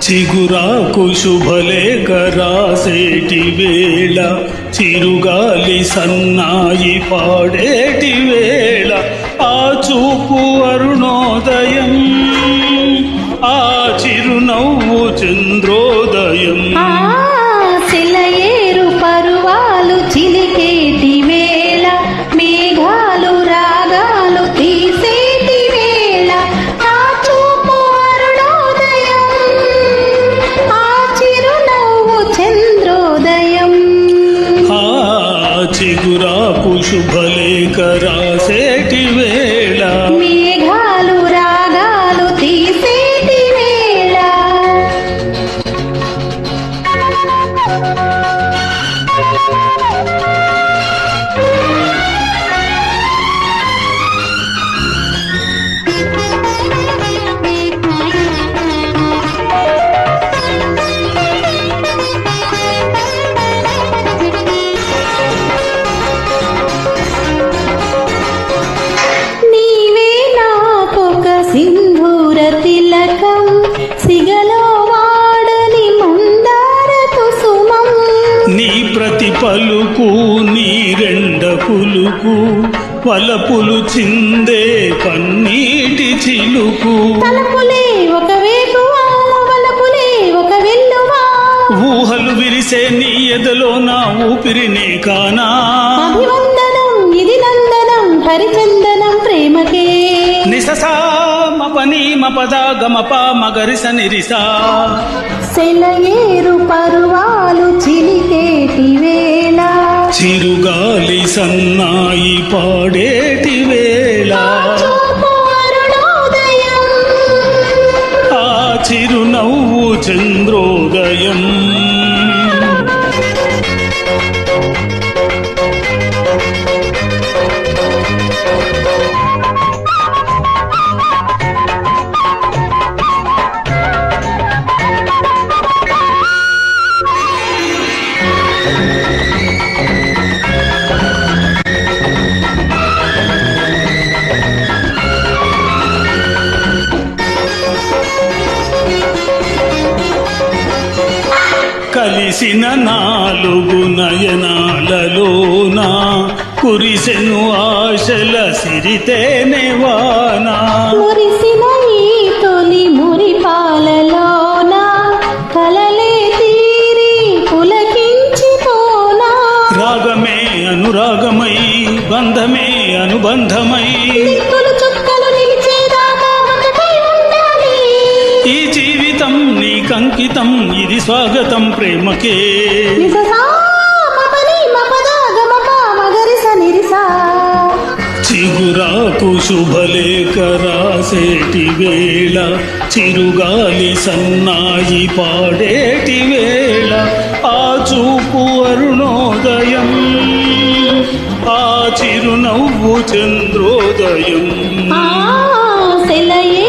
చిగురాకు శుభలేఖ రాసేటి వేళ, చిరుగాలి సన్నాయి పాడేటి వేళ, ఆ చూపు అరుణోదయం, ఆ చిరునవ్వు చంద్రోదయం. సెలయేరు పరువాలు చిలికేటి వేళ, మేఘాలు రాగాలు తీసేటి వేళ, ఆ చూపు అరుణోదయం, ఆ చిరునవ్వు చంద్రోదయం. ఆ చిగురాకు శుభలేఖ రాసేటి వేళ, మేఘాలు రాగాలు తీసేటి వేళ. నీవే నాకొక సింధూర తిలకం, సిగలో వాడని మందార కుసుమం. నీ ప్రతి పలుకు నీ రెండ పులుకు, వలపులు చిందే కన్నీటి చిలుకు. తలపులే ఒక వేకువా, వలపులే ఒక వెల్లువా, ఊహలు విరిసే నీ ఎదలో నా ఊపిరినే కానా. అభివందనం ఇది నందనం, హరిచందనం ప్రేమకే. నిససా మపని మపద గమప మగరిస నిరిసా. సెలయేరు పరువాలు చిలికేటి వేళ, చిరుగాలి సన్నాయి పాడేటి వేళ, చూపు అరుణోదయం, ఆ చిరునవ్వు చంద్రోదయం. కలిసిన నాలుగు నయనాలలోన, కురిసెను ఆశల సిరితేనే వానా. మురిసిన ఈ తొలి మురిపాలలోన, కలలే తీరి పులకించిపోనా. రాగమే అనురాగమై, బంధమే అనుబంధమై, దిక్కులు చుక్కలు నిలిచేదాకా ఒకటై ఉండాలి. ఈ జీవితం నీకంకితం, ఇది స్వాగతం ప్రేమకే. నిససా మపని మపద గమప మగరిస నిరిసా. చిగురాకు శుభలేఖ రాసేటి వేళ, చిరుగాలి సన్నాయి పాడేటి వేళ, ఆ చూపు అరుణోదయం, ఆ చిరునవ్వు చంద్రోదయం. సెలయే